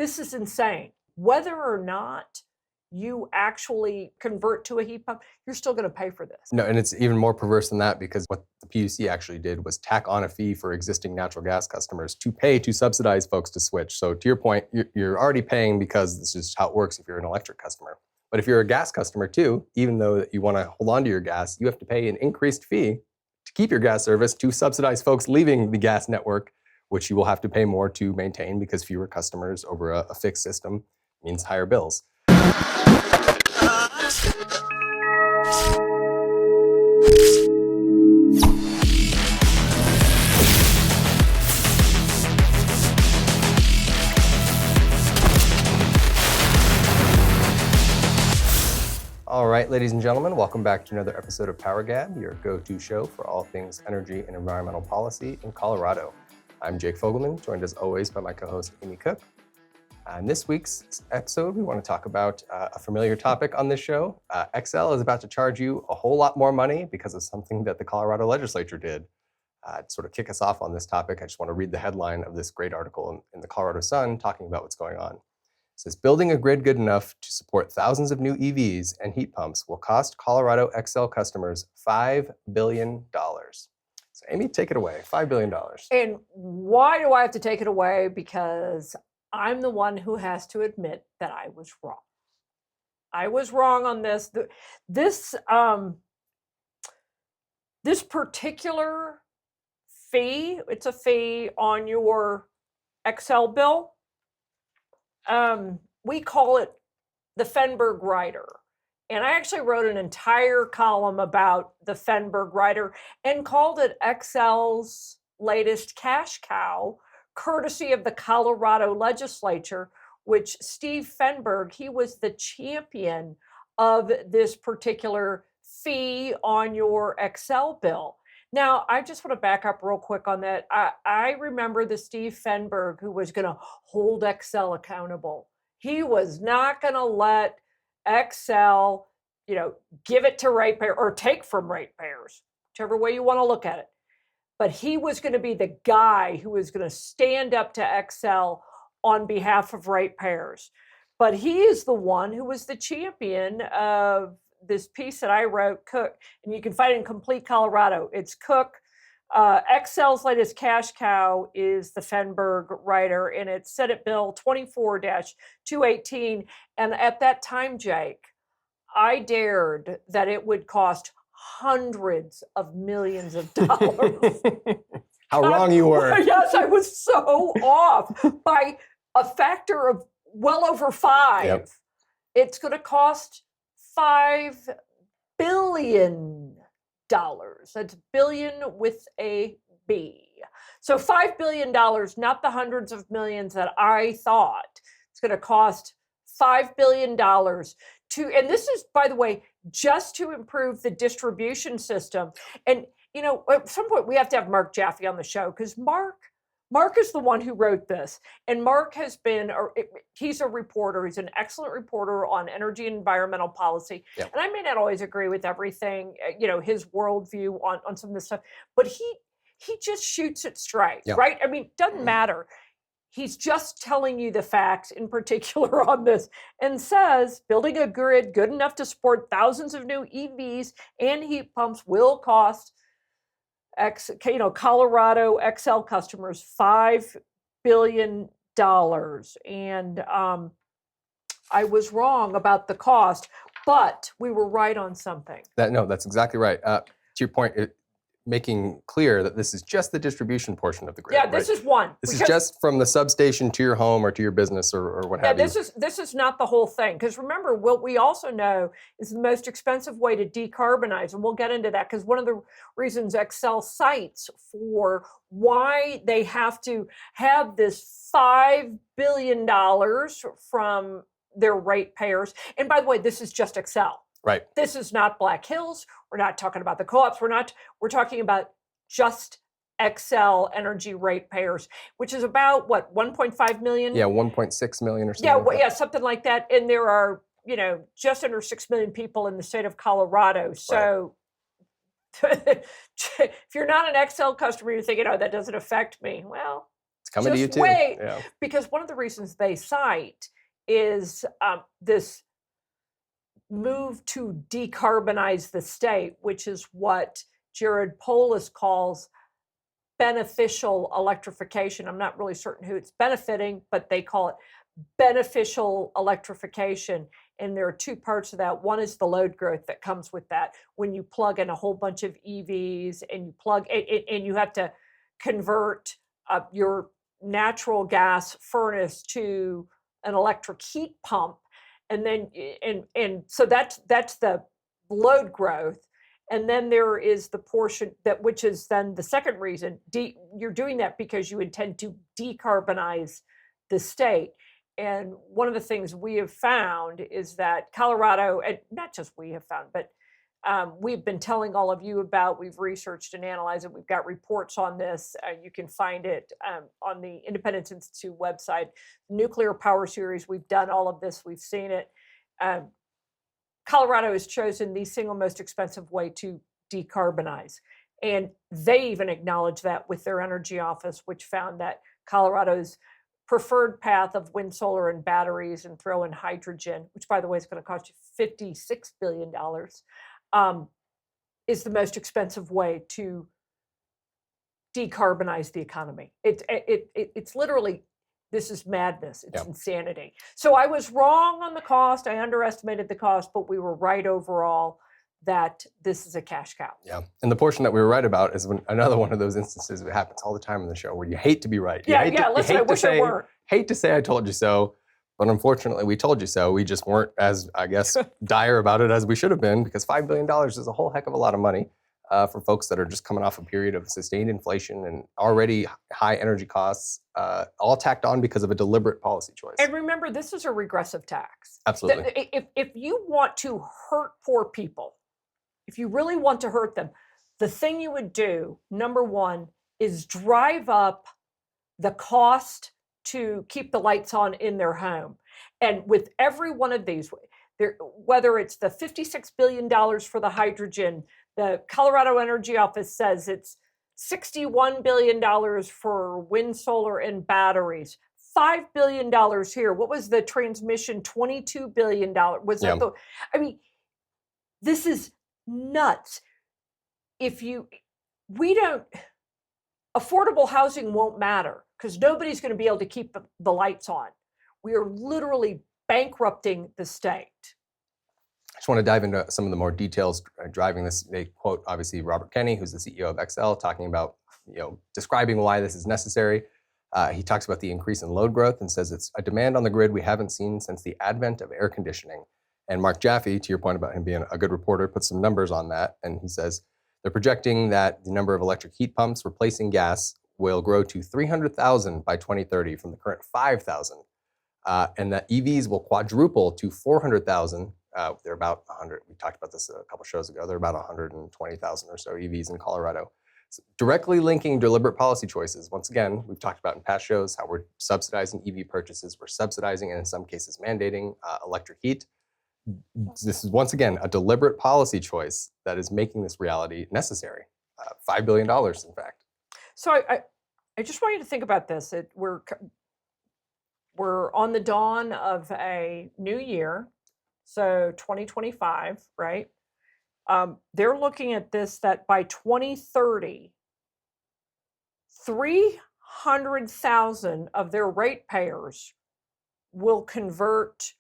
this is insane. Whether or not you actually convert to a heat pump, you're still going to pay for this. No, and it's even more perverse than that, because what the PUC actually did was tack on a fee for existing natural gas customers to pay to subsidize folks to switch. So to your point, you're already paying because this is how it works if you're an electric customer. But if you're a gas customer too, even though you want to hold on to your gas, you have to pay an increased fee to keep your gas service to subsidize folks leaving the gas network, which you will have to pay more to maintain, because fewer customers over a fixed system means higher bills. All right, ladies and gentlemen, welcome back to another episode of PowerGab, your go-to show for all things energy and environmental policy in Colorado. I'm Jake Fogleman, joined as always by my co-host Amy Cooke. In this week's episode, we want to talk about a familiar topic on this show. Xcel is about to charge you a whole lot more money because of something that the Colorado legislature did. To sort of kick us off on this topic, I just want to read the headline of this great article in the Colorado Sun talking about what's going on. It says, building a grid good enough to support thousands of new EVs and heat pumps will cost Colorado Xcel customers $5 billion. So Amy, take it away, $5 billion. And why do I have to take it away? Because I'm the one who has to admit that I was wrong. I was wrong on this. This particular fee, it's a fee on your Xcel bill. We call it the Fenberg Rider. And I actually wrote an entire column about the Fenberg Rider and called it Xcel's latest cash cow, courtesy of the Colorado legislature, which Steve Fenberg, he was the champion of this particular fee on your Xcel bill. Now, I just want to back up real quick on that. I remember the Steve Fenberg who was going to hold Xcel accountable. He was not going to let Xcel, give it to ratepayer or take from ratepayers, whichever way you want to look at it. But he was going to be the guy who was going to stand up to Xcel on behalf of ratepayers. But he is the one who was the champion of this piece that I wrote, Cooke, and you can find it in Complete Colorado. It's Cooke. Xcel's latest cash cow is the Fenberg Rider, and it's Senate Bill 24-218. And at that time, Jake, I dared that it would cost hundreds of millions of dollars. How wrong you were. Yes, I was so off by a factor of well over 5. Yep. It's going to cost $5 billion. That's billion with a B. So $5 billion, not the hundreds of millions that I thought. It's going to cost $5 billion and this is, by the way, just to improve the distribution system. And, at some point we have to have Mark Jaffe on the show, because Mark is the one who wrote this. And Mark has been, he's a reporter. He's an excellent reporter on energy and environmental policy. Yep. And I may not always agree with everything, his worldview on some of this stuff, but he just shoots it straight, yep. Right? I mean, doesn't matter. He's just telling you the facts in particular on this, and says building a grid good enough to support thousands of new EVs and heat pumps will cost Colorado Xcel customers $5 billion. And I was wrong about the cost, but we were right on something. That's exactly right. To your point, making clear that this is just the distribution portion of the grid. Yeah, this is one. This is just from the substation to your home or to your business or what have you. This is not the whole thing. Because remember, what we also know is the most expensive way to decarbonize, and we'll get into that, because one of the reasons Xcel cites for why they have to have this $5 billion from their ratepayers. And by the way, this is just Xcel. Right. This is not Black Hills. We're not talking about the co-ops. We're talking about just Xcel Energy ratepayers, which is about 1.5 million? Yeah, 1.6 million or something. Yeah, something like that. And there are, just under 6 million people in the state of Colorado. So if you're not an Xcel customer, you're thinking, that doesn't affect me. Well, it's coming to you just too. wait. Yeah. Because one of the reasons they cite is this move to decarbonize the state, which is what Jared Polis calls beneficial electrification. I'm not really certain who it's benefiting, but they call it beneficial electrification. And there are two parts of that. One is the load growth that comes with that. When you plug in a whole bunch of EVs and you plug and you have to convert your natural gas furnace to an electric heat pump, and then and so that's the load growth. And then there is the portion that, which is then the second reason, you're doing that because you intend to decarbonize the state. And one of the things we have found is that Colorado, and not just we have found, but we've been telling all of you about, we've researched and analyzed it. We've got reports on this. You can find it on the Independence Institute website, Nuclear Power Series. We've done all of this. We've seen it. Colorado has chosen the single most expensive way to decarbonize. And they even acknowledge that with their energy office, which found that Colorado's preferred path of wind, solar, and batteries, and throw in hydrogen, which, by the way, is going to cost you $56 billion, is the most expensive way to decarbonize the economy. It's literally, this is madness. It's insanity. So I was wrong on the cost. I underestimated the cost, but we were right overall that this is a cash cow. Yeah. And the portion that we were right about is when another one of those instances that happens all the time in the show where you hate to be right. Listen, I wish I weren't. Hate to say I told you so, but unfortunately we told you so. We just weren't as, I guess, dire about it as we should have been, because $5 billion is a whole heck of a lot of money for folks that are just coming off a period of sustained inflation and already high energy costs, all tacked on because of a deliberate policy choice. And remember, this is a regressive tax. Absolutely. If you want to hurt poor people, if you really want to hurt them, the thing you would do, number one, is drive up the cost to keep the lights on in their home. And with every one of these, whether it's the $56 billion for the hydrogen, the Colorado Energy Office says it's $61 billion for wind, solar, and batteries. $5 billion here. What was the transmission? $22 billion. Was that the? I mean, this is nuts. Affordable housing won't matter because nobody's going to be able to keep the lights on. We are literally bankrupting the state. I just want to dive into some of the more details driving this. They quote, obviously, Robert Kenney, who's the CEO of Xcel, talking about, describing why this is necessary. He talks about the increase in load growth and says it's a demand on the grid we haven't seen since the advent of air conditioning. And Mark Jaffe, to your point about him being a good reporter, put some numbers on that. And he says they're projecting that the number of electric heat pumps replacing gas will grow to 300,000 by 2030 from the current 5,000. And that EVs will quadruple to 400,000. They're about 100. We talked about this a couple shows ago. They're about 120,000 or so EVs in Colorado. So directly linking deliberate policy choices. Once again, we've talked about in past shows how we're subsidizing EV purchases. We're subsidizing and in some cases mandating electric heat. This is once again a deliberate policy choice that is making this reality necessary. $5 billion, in fact. So I just want you to think about this. We're on the dawn of a new year, so 2025, right? They're looking at this, that by 2030, 300,000 of their ratepayers will convert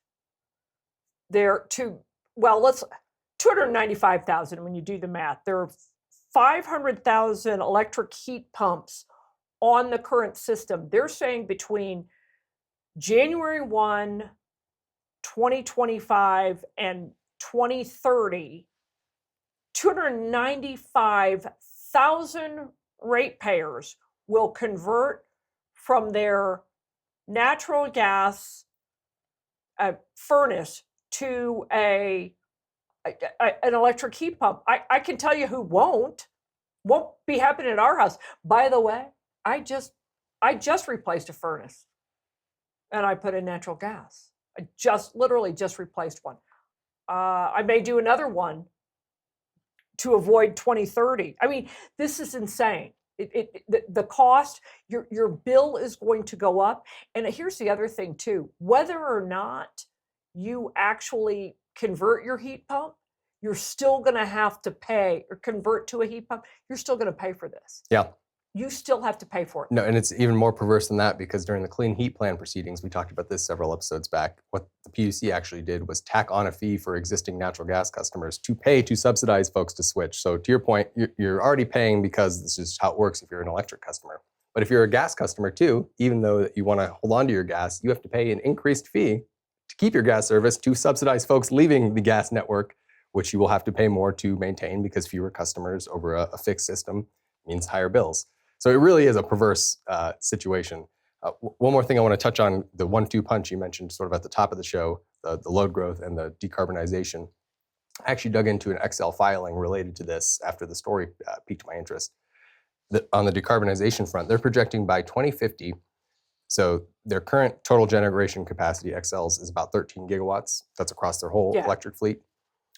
their 295,000 when you do the math. There are 500,000 electric heat pumps on the current system. They're saying between January 1, 2025 and 2030, 295,000 ratepayers will convert from their natural gas furnace to an electric heat pump. I can tell you who won't be happening at our house. By the way, I just replaced a furnace and I put in natural gas. I literally just replaced one. I may do another one to avoid 2030. I mean, this is insane. The cost, your bill is going to go up. And here's the other thing too, whether or not you actually convert your heat pump, you're still going to have to pay, or convert to a heat pump, you're still going to pay for this. Yeah. You still have to pay for it. No, and it's even more perverse than that, because during the Clean Heat Plan proceedings, we talked about this several episodes back, what the PUC actually did was tack on a fee for existing natural gas customers to pay to subsidize folks to switch. So to your point, you're already paying because this is how it works if you're an electric customer. But if you're a gas customer too, even though you want to hold on to your gas, you have to pay an increased fee to keep your gas service to subsidize folks leaving the gas network, which you will have to pay more to maintain, because fewer customers over a fixed system means higher bills. So it really is a perverse situation. One more thing I want to touch on, the 1-2 punch you mentioned sort of at the top of the show, the load growth and the decarbonization. I actually dug into an Xcel filing related to this after the story piqued my interest. On the decarbonization front, they're projecting by 2050, so their current total generation capacity, Xcel's, is about 13 gigawatts. That's across their whole electric fleet.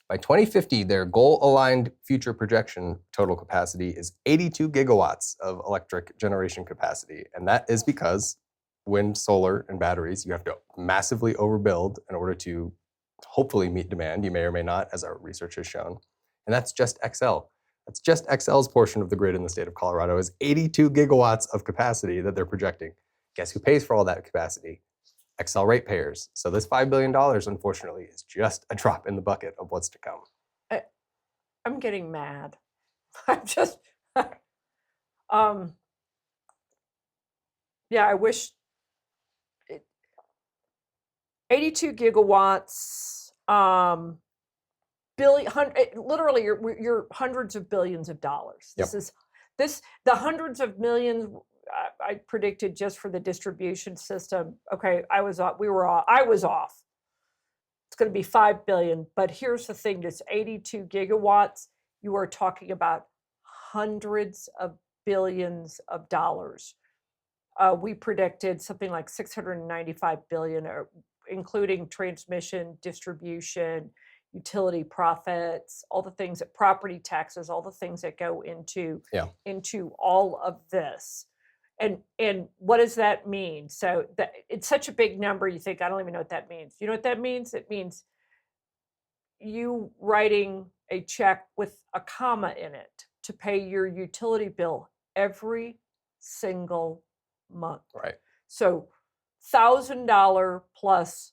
By 2050, their goal-aligned future projection total capacity is 82 gigawatts of electric generation capacity. And that is because wind, solar, and batteries, you have to massively overbuild in order to hopefully meet demand. You may or may not, as our research has shown. And that's just Xcel. That's just Xcel's portion of the grid in the state of Colorado, is 82 gigawatts of capacity that they're projecting. Guess who pays for all that capacity? Xcel ratepayers. So this $5 billion, unfortunately, is just a drop in the bucket of what's to come. I'm getting mad. I'm just, yeah, I wish 82 gigawatts, literally you're hundreds of billions of dollars. The hundreds of millions I predicted just for the distribution system. Okay, I was off. It's going to be 5 billion, but here's the thing: this 82 gigawatts, you are talking about hundreds of billions of dollars. We predicted something like 695 billion, including transmission, distribution, utility profits, all the things that property taxes, all the things that go into all of this. And what does that mean? So it's such a big number, you think, I don't even know what that means. You know what that means? It means you writing a check with a comma in it to pay your utility bill every single month. Right. So $1,000 plus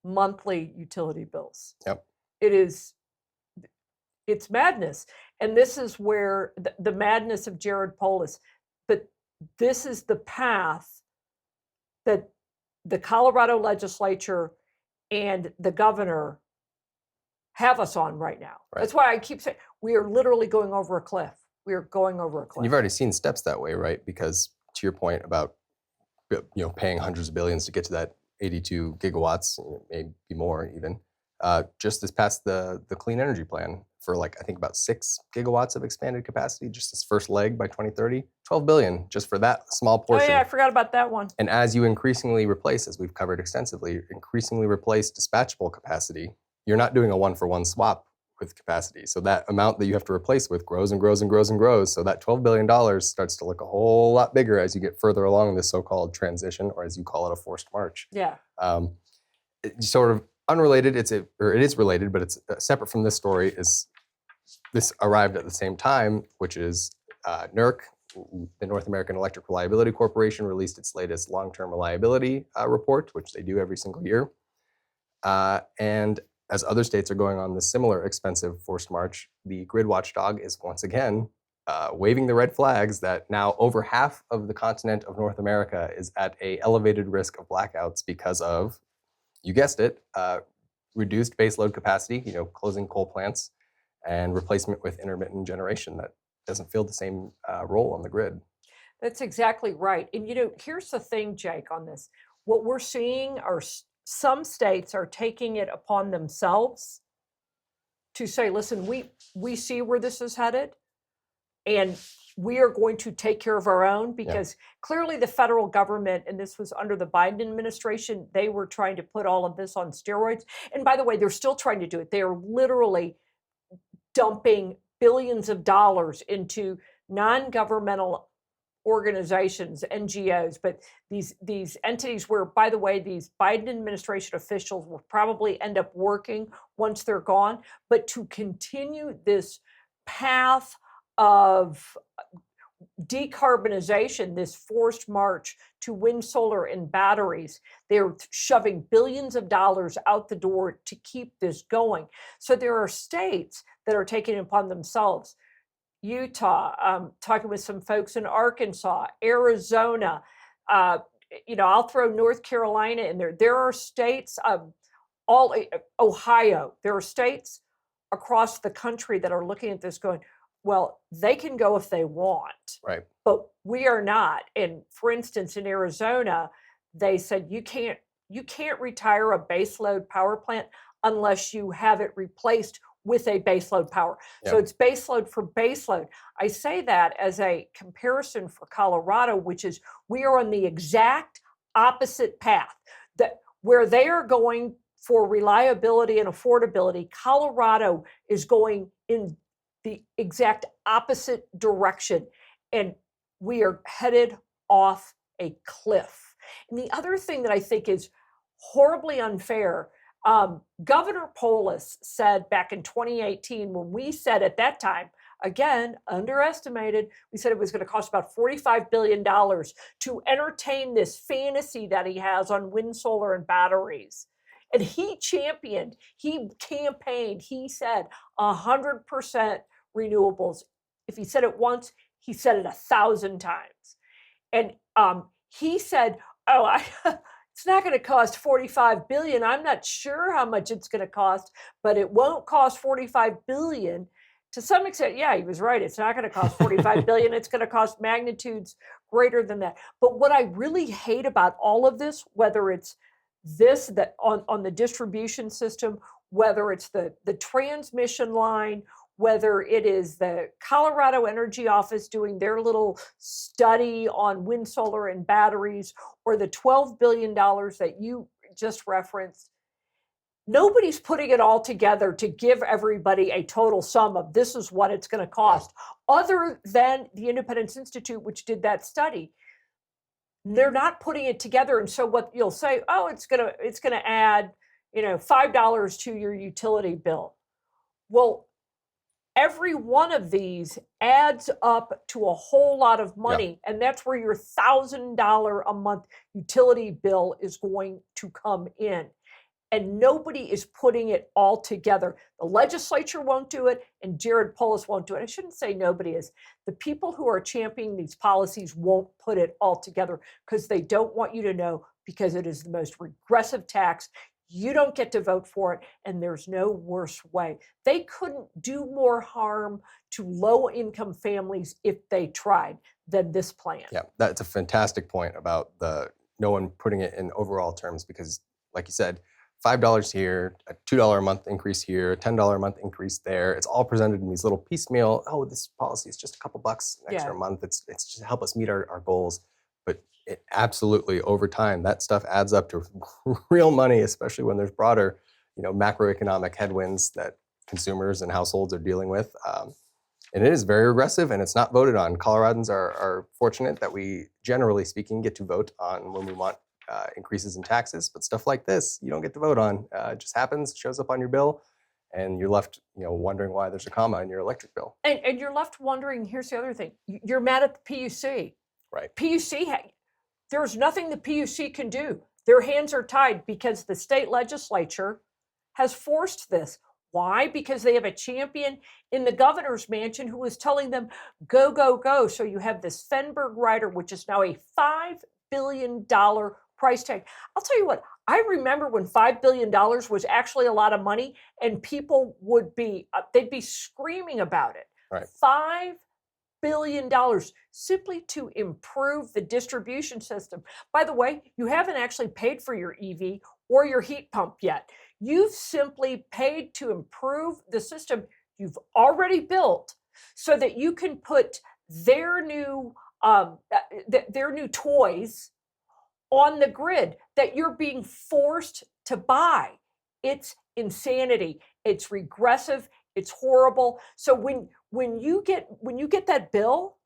monthly utility bills. Yep. It's madness. And this is where the madness of Jared Polis, but this is the path that the Colorado legislature and the governor have us on right now. Right. That's why I keep saying we are literally going over a cliff. We are going over a cliff. And you've already seen steps that way, right? Because to your point about paying hundreds of billions to get to that 82 gigawatts, maybe more even, just this past the Clean Energy Plan for I think about 6 gigawatts of expanded capacity, just this first leg by 2030, 12 billion just for that small portion. Oh yeah, I forgot about that one. And as you increasingly replace, as we've covered extensively, replace dispatchable capacity, you're not doing a one-for-one swap with capacity. So that amount that you have to replace with grows and grows and grows and grows. So that $12 billion starts to look a whole lot bigger as you get further along this so-called transition, or as you call it, a forced march. Yeah. It's sort of unrelated. It is related, but it's separate from this story. Is this arrived at the same time, which is NERC, the North American Electric Reliability Corporation, released its latest long-term reliability report, which they do every single year. And as other states are going on this similar expensive forced march, the grid watchdog is once again waving the red flags that now over half of the continent of North America is at an elevated risk of blackouts because of, you guessed it, reduced baseload capacity, closing coal plants, and replacement with intermittent generation that doesn't fill the same role on the grid. That's exactly right. And here's the thing, Jake, on this. What we're seeing are some states are taking it upon themselves to say, listen, we see where this is headed, and we are going to take care of our own, because clearly the federal government, and this was under the Biden administration, they were trying to put all of this on steroids. And by the way, they're still trying to do it. They are literally dumping billions of dollars into non-governmental organizations, NGOs, but these entities where, by the way, these Biden administration officials will probably end up working once they're gone, but to continue this path of decarbonization, this forced march to wind, solar, and batteries. They're shoving billions of dollars out the door to keep this going. So there are states that are taking it upon themselves. Utah, talking with some folks in Arkansas, Arizona, I'll throw North Carolina in there. There are states, Ohio, there are states across the country that are looking at this going, well, they can go if they want, Right. but we are not. And for instance, in Arizona, they said you can't retire a baseload power plant unless you have it replaced with a baseload power. Yeah. So it's baseload for baseload. I say that as a comparison for Colorado, which is we are on the exact opposite path. That where they are going for reliability and affordability, Colorado is going in the exact opposite direction. And we are headed off a cliff. And the other thing that I think is horribly unfair, Governor Polis said back in 2018, when we said at that time, again, underestimated, we said it was going to cost about $45 billion to entertain this fantasy that he has on wind, solar, and batteries. And he championed, he campaigned, he said 100% renewables. If he said it once, he said it 1,000 times. And he said, it's not going to cost $45 billion. I'm not sure how much it's going to cost, but it won't cost $45 billion. To some extent, yeah, he was right. It's not going to cost $45 billion. It's going to cost magnitudes greater than that. But what I really hate about all of this, whether it's this that on the distribution system, whether it's the transmission line, whether it is the Colorado Energy Office doing their little study on wind, solar, and batteries, or the $12 billion that you just referenced, nobody's putting it all together to give everybody a total sum of this is what it's going to cost, other than the Independence Institute, which did that study. They're not putting it together. And so what you'll say, oh, it's gonna add, $5 to your utility bill. Well, every one of these adds up to a whole lot of money. And that's where your $1,000 a month utility bill is going to come in. And nobody is putting it all together. The legislature won't do it, and Jared Polis won't do it. I shouldn't say nobody is. The people who are championing these policies won't put it all together because they don't want you to know, because it is the most regressive tax. You don't get to vote for it, and there's no worse way. They couldn't do more harm to low-income families if they tried than this plan. Yeah, that's a fantastic point about no one putting it in overall terms, because, like you said, $5 here, a $2 a month increase here, a $10 a month increase there. It's all presented in these little piecemeal, this policy is just a couple bucks extra a month. It's just to help us meet our goals. But it absolutely, over time, that stuff adds up to real money, especially when there's broader, macroeconomic headwinds that consumers and households are dealing with. And it is very regressive, and it's not voted on. Coloradans are fortunate that we, generally speaking, get to vote on when we want increases in taxes, but stuff like this, you don't get to vote on. It just happens, shows up on your bill, and you're left, wondering why there's a comma in your electric bill. And you're left wondering, here's the other thing, you're mad at the PUC. Right. There's nothing the PUC can do. Their hands are tied because the state legislature has forced this. Why? Because they have a champion in the governor's mansion who is telling them, go, go, go. So you have this Fenberg Rider, which is now a $5 billion price tag. I'll tell you what, I remember when $5 billion was actually a lot of money, and people they'd be screaming about it. Right. $5 billion simply to improve the distribution system. By the way, you haven't actually paid for your EV or your heat pump yet. You've simply paid to improve the system you've already built so that you can put their new toys on the grid that you're being forced to buy. It's insanity. It's regressive. It's horrible. So when you get that bill,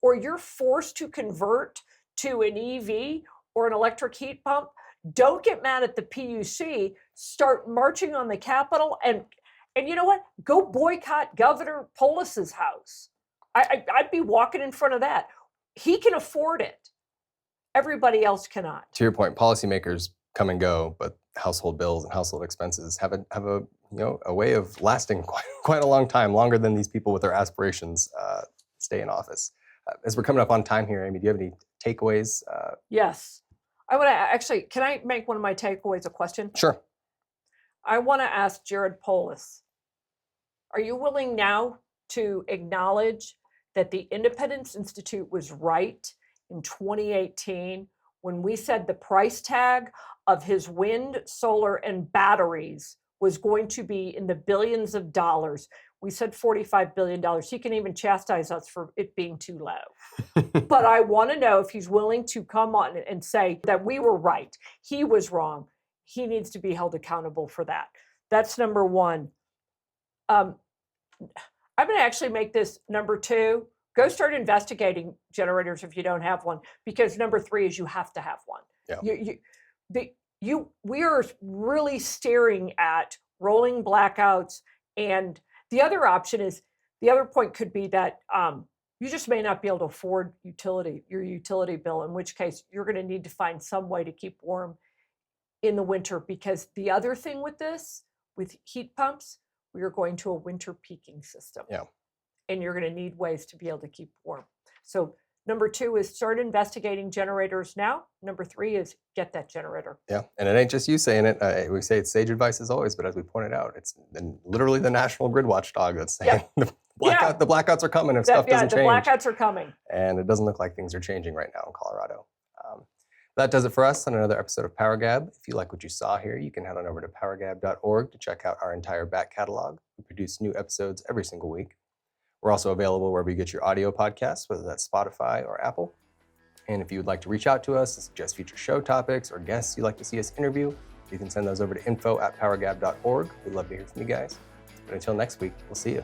or you're forced to convert to an EV or an electric heat pump, don't get mad at the PUC. Start marching on the Capitol, and you know what? Go boycott Governor Polis's house. I'd be walking in front of that. He can afford it. Everybody else cannot. To your point, policymakers come and go, but household bills and household expenses have a way of lasting quite a long time, longer than these people with their aspirations stay in office. As we're coming up on time here, Amy, do you have any takeaways? Yes. I want to actually, can I make one of my takeaways a question? Sure. I want to ask Jared Polis, are you willing now to acknowledge that the Independence Institute was right in 2018 when we said the price tag of his wind, solar, and batteries was going to be in the billions of dollars? We said $45 billion. He can even chastise us for it being too low. But I want to know if he's willing to come on and say that we were right. He was wrong. He needs to be held accountable for that. That's number one. I'm going to actually make this number two. Go start investigating generators if you don't have one, because number three is you have to have one. Yeah. We are really staring at rolling blackouts, and the other option is, the other point could be that you just may not be able to afford your utility bill, in which case you're going to need to find some way to keep warm in the winter. Because the other thing with this, with heat pumps, we are going to a winter peaking system. Yeah. And you're going to need ways to be able to keep warm. So number two is start investigating generators now. Number three is get that generator. Yeah, and it ain't just you saying it. We say it's sage advice as always, but as we pointed out, it's literally the National Grid Watchdog that's saying the blackouts are coming if stuff doesn't change. The blackouts are coming. And it doesn't look like things are changing right now in Colorado. That does it for us on another episode of PowerGab. If you like what you saw here, you can head on over to powergab.org to check out our entire back catalog. We produce new episodes every single week. We're also available wherever you get your audio podcasts, whether that's Spotify or Apple. And if you would like to reach out to us to suggest future show topics or guests you'd like to see us interview, you can send those over to info@powergab.org. We'd love to hear from you guys. But until next week, we'll see you.